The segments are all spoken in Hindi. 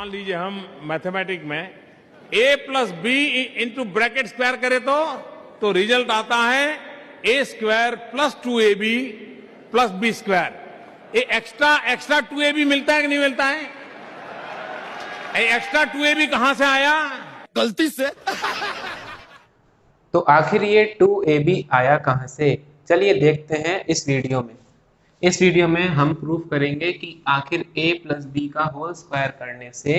मान लीजिए हम मैथमेटिक में a plus B into bracket square करें तो रिजल्ट आता है a square plus 2ab plus B square. ये एक्स्ट्रा एक्स्ट्रा 2ab मिलता है कि नहीं मिलता है? ये एक्स्ट्रा 2ab कहां से आया? गलती से। तो आखिर ये 2ab आया कहां से, चलिए देखते हैं इस वीडियो में। इस वीडियो में हम प्रूफ करेंगे कि आखिर a प्लस बी का होल स्क्वायर करने से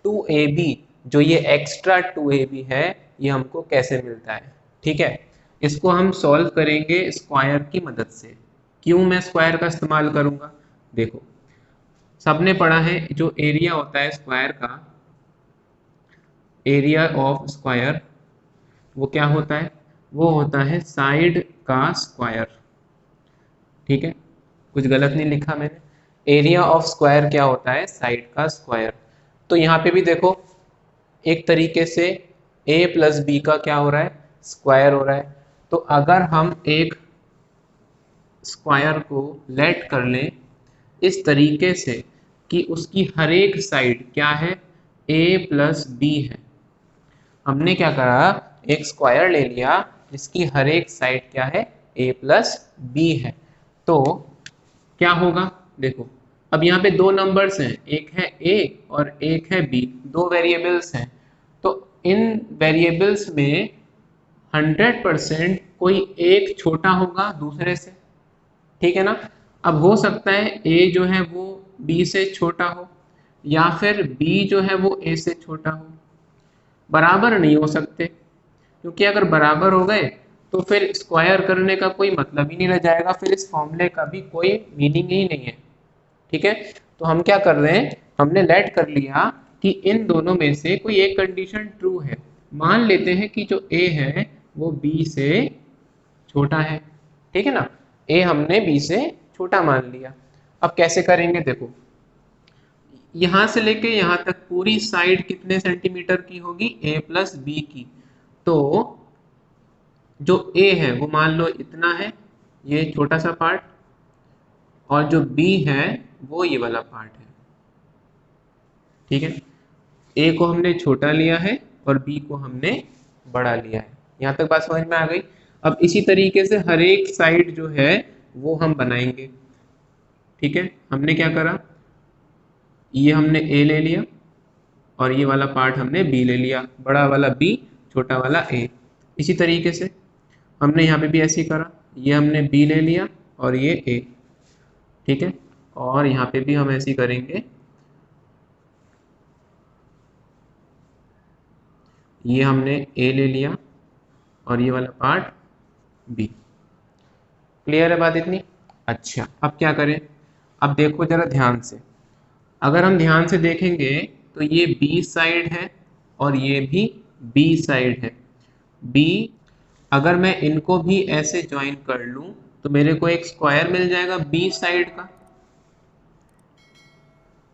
2ab, जो ये एक्स्ट्रा 2ab है, ये हमको कैसे मिलता है। ठीक है, इसको हम सॉल्व करेंगे स्क्वायर की मदद से। क्यों मैं स्क्वायर का इस्तेमाल करूंगा? देखो, सबने पढ़ा है जो एरिया होता है स्क्वायर का, एरिया ऑफ स्क्वायर, वो क्या होता है? वो होता है साइड का स्क्वायर। ठीक है, कुछ गलत नहीं लिखा मैंने। एरिया ऑफ स्क्वायर क्या होता है? साइड का स्क्वायर। तो यहाँ पे भी देखो, एक तरीके से a प्लस बी का क्या हो रहा है? स्क्वायर हो रहा है। तो अगर हम एक स्क्वायर को लेट कर लें इस तरीके से कि उसकी हर एक साइड क्या है? a प्लस बी है। हमने क्या करा? एक स्क्वायर ले लिया जिसकी हर एक साइड क्या है? a प्लस बी है। तो क्या होगा? देखो, अब यहाँ पे दो नंबर्स हैं, एक है a और एक है b, दो वेरिएबल्स हैं। तो इन वेरिएबल्स में 100% कोई एक छोटा होगा दूसरे से। ठीक है ना? अब हो सकता है a जो है वो b से छोटा हो, या फिर b जो है वो a से छोटा हो। बराबर नहीं हो सकते, क्योंकि अगर बराबर हो गए तो फिर स्क्वायर करने का कोई मतलब ही नहीं रह जाएगा, फिर इस फॉर्मूले का भी कोई मीनिंग ही नहीं है। ठीक है, तो हम क्या कर रहे हैं? हमने लेट कर लिया कि इन दोनों में से कोई एक कंडीशन ट्रू है। मान लेते हैं कि जो a है वो b से छोटा है। ठीक है ना? a हमने b से छोटा मान लिया। अब कैसे करेंगे? देखो, यहां से लेके यहां तक पूरी साइड कितने सेंटीमीटर की होगी? a प्लस बी की। तो जो a है वो मान लो इतना है, ये छोटा सा पार्ट, और जो b है वो ये वाला पार्ट है। ठीक है, a को हमने छोटा लिया है और b को हमने बड़ा लिया है। यहाँ तक बात समझ में आ गई? अब इसी तरीके से हर एक साइड जो है वो हम बनाएंगे। ठीक है, हमने क्या करा? ये हमने a ले लिया और ये वाला पार्ट हमने b ले लिया, बड़ा वाला b, छोटा वाला a। इसी तरीके से हमने यहाँ पे भी ऐसे ही करा, ये हमने b ले लिया और ये a। ठीक है, और यहाँ पे भी हम ऐसे ही करेंगे, ये हमने a ले लिया और ये वाला पार्ट b। क्लियर है बात इतनी? अच्छा, अब क्या करें? अब देखो जरा ध्यान से, अगर हम ध्यान से देखेंगे तो ये b साइड है और ये भी b साइड है। b, अगर मैं इनको भी ऐसे ज्वाइन कर लूं तो मेरे को एक स्क्वायर मिल जाएगा b साइड का।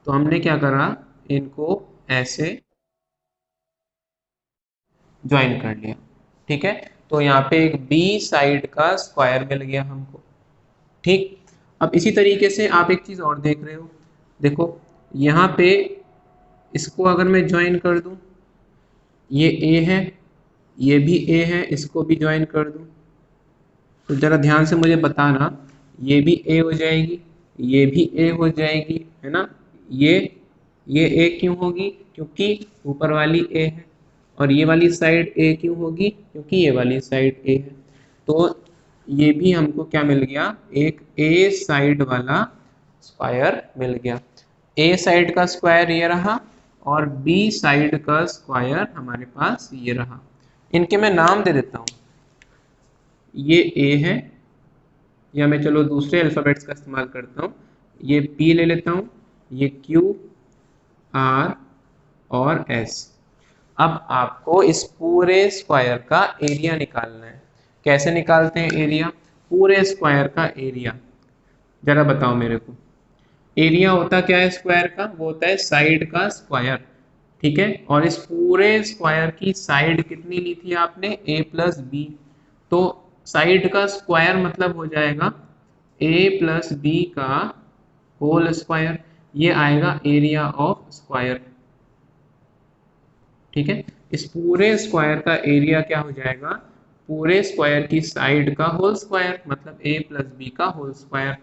तो हमने क्या करा? इनको ऐसे ज्वाइन कर लिया। ठीक है, तो यहाँ पे एक b साइड का स्क्वायर मिल गया हमको। ठीक, अब इसी तरीके से आप एक चीज और देख रहे हो, देखो यहाँ पे इसको अगर मैं ज्वाइन कर दूं, ये a है, ये भी a है, इसको भी ज्वाइन कर दूं, तो जरा ध्यान से मुझे बताना, ये भी a हो जाएगी, ये भी a हो जाएगी, है ना? ये a क्यों होगी? क्योंकि ऊपर वाली a है, और ये वाली साइड a क्यों होगी? क्योंकि ये वाली साइड a है। तो ये भी हमको क्या मिल गया? एक a साइड वाला स्क्वायर मिल गया। a साइड का स्क्वायर ये रहा और b साइड का स्क्वायर हमारे पास ये रहा। इनके मैं नाम दे देता हूँ, ये a है, या मैं चलो दूसरे अल्फ़ाबेट्स का इस्तेमाल करता हूँ, ये p ले लेता हूँ, ये q, r और s। अब आपको इस पूरे स्क्वायर का एरिया निकालना है। कैसे निकालते हैं एरिया? पूरे स्क्वायर का एरिया जरा बताओ मेरे को। एरिया होता क्या है स्क्वायर का? वो होता है साइड का स्क्वायर। ठीक है, और इस पूरे स्क्वायर की साइड कितनी ली थी आपने? a plus B. तो साइड का स्क्वायर मतलब हो जाएगा a प्लस बी का होल स्क्वायर। ये आएगा एरिया ऑफ स्क्वायर। ठीक है। इस पूरे स्क्वायर का एरिया क्या हो जाएगा, पूरे स्क्वायर की साइड का होल स्क्वायर, मतलब a प्लस बी का होल स्क्वायर,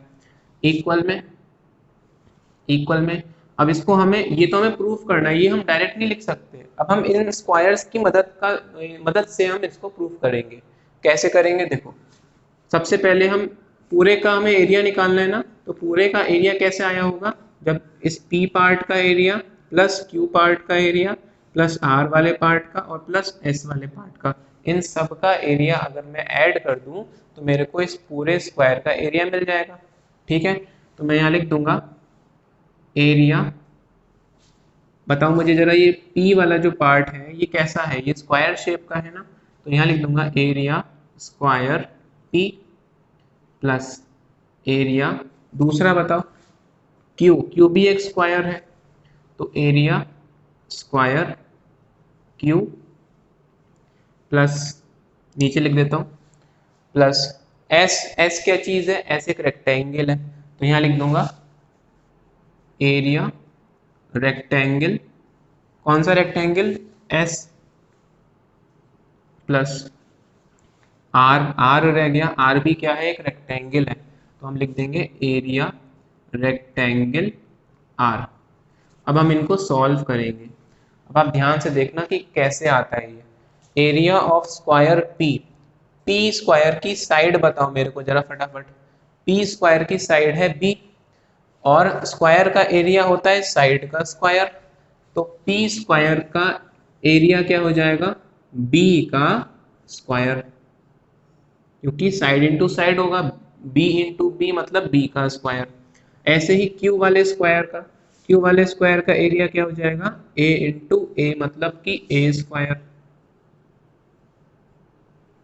इक्वल में। अब इसको हमें, ये तो हमें प्रूफ करना है, ये हम डायरेक्ट नहीं लिख सकते। अब हम इन स्क्वायर्स की मदद से हम इसको प्रूफ करेंगे। कैसे करेंगे देखो, सबसे पहले हम पूरे का हमें एरिया निकालना है ना, तो पूरे का एरिया कैसे आया होगा, जब इस P पार्ट का एरिया प्लस Q पार्ट का एरिया प्लस R वाले पार्ट का और प्लस S वाले पार्ट का, इन सब का एरिया अगर मैं ऐड कर दूं तो मेरे को इस पूरे स्क्वायर का एरिया मिल जाएगा। ठीक है, तो मैं यहाँ लिख दूंगा एरिया। बताओ मुझे जरा, ये P वाला जो पार्ट है ये कैसा है, ये स्क्वायर शेप का है ना, तो यहाँ लिख दूंगा area square P plus area, दूसरा बताओ क्यू भी एक स्क्वायर है, तो एरिया स्क्वायर क्यू प्लस, नीचे लिख देता हूँ प्लस एस क्या चीज है, एस एक रेक्टेंगल है, तो यहाँ लिख दूंगा एरिया रेक्टेंगल, कौन सा रेक्टेंगल, एस प्लस आर रह गया, आर भी क्या है, एक रेक्टेंगल है, तो हम लिख देंगे एरिया रेक्टेंगल आर। अब हम इनको सॉल्व करेंगे। अब आप ध्यान से देखना कि कैसे आता है ये area of square P square की साइड बताओ मेरे को जरा फटाफट, पी स्क्वायर की साइड है बी और स्क्वायर का एरिया होता है साइड का स्क्वायर, तो पी स्क्वायर का एरिया क्या हो जाएगा, बी का स्क्वायर, क्योंकि साइड इंटू साइड होगा, बी इंटू बी मतलब बी का स्क्वायर। ऐसे ही क्यू वाले स्क्वायर का एरिया क्या हो जाएगा, ए इंटू ए मतलब कि ए स्क्वायर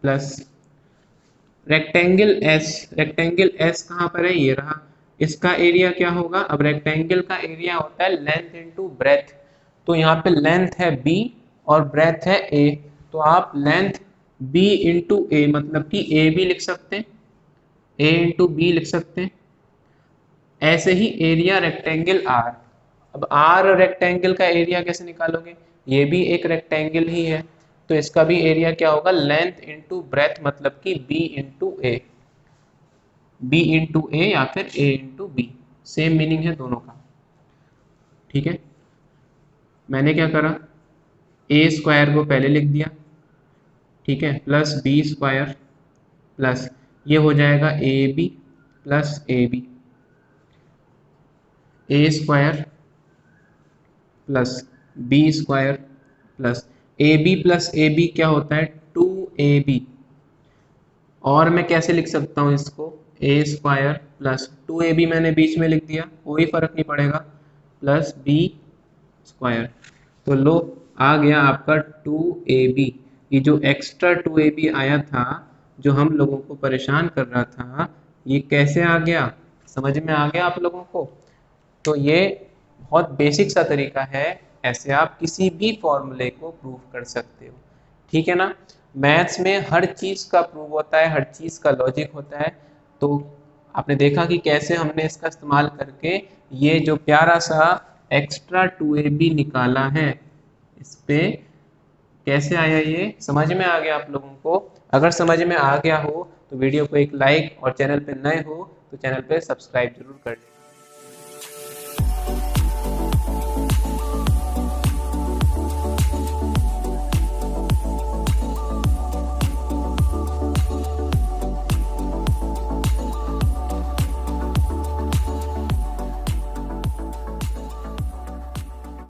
प्लस रेक्टेंगल एस कहाँ पर है, ये रहा, इसका एरिया क्या होगा, अब रेक्टेंगल का एरिया होता है लेंथ इंटू ब्रेथ, तो यहाँ पे लेंथ है b और ब्रेथ है a, तो आप लेंथ b इंटू ए मतलब कि a भी लिख सकते हैं, a इंटू बी लिख सकते हैं। ऐसे ही एरिया रेक्टेंगल r, अब r रेक्टेंगल का एरिया कैसे निकालोगे, ये भी एक रेक्टेंगल ही है, तो इसका भी एरिया क्या होगा, लेंथ इंटू ब्रेथ मतलब कि b इंटू ए या फिर a into B, same meaning है दोनों का। ठीक है, मैंने क्या करा, ए स्क्वायर को पहले लिख दिया, ठीक है, प्लस बी स्क्वायर प्लस ये हो जाएगा A B plus A B, A square plus B square plus A B plus A B क्या होता है, 2ab, और मैं कैसे लिख सकता हूँ इसको, ए स्क्वायर प्लस 2ab मैंने बीच में लिख दिया, कोई फर्क नहीं पड़ेगा, प्लस बी स्क्वायर, तो लो आ गया आपका 2ab। ये जो एक्स्ट्रा 2ab आया था जो हम लोगों को परेशान कर रहा था, ये कैसे आ गया, समझ में आ गया आप लोगों को। तो ये बहुत बेसिक सा तरीका है, ऐसे आप किसी भी फॉर्मूले को प्रूव कर सकते हो। ठीक है ना, मैथ्स में हर चीज़ का प्रूव होता है, हर चीज़ का लॉजिक होता है। तो आपने देखा कि कैसे हमने इसका इस्तेमाल करके ये जो प्यारा सा एक्स्ट्रा 2ab निकाला है, इस पे कैसे आया ये समझ में आ गया आप लोगों को। अगर समझ में आ गया हो तो वीडियो को एक लाइक और चैनल पे नए हो तो चैनल पे सब्सक्राइब जरूर कर लें।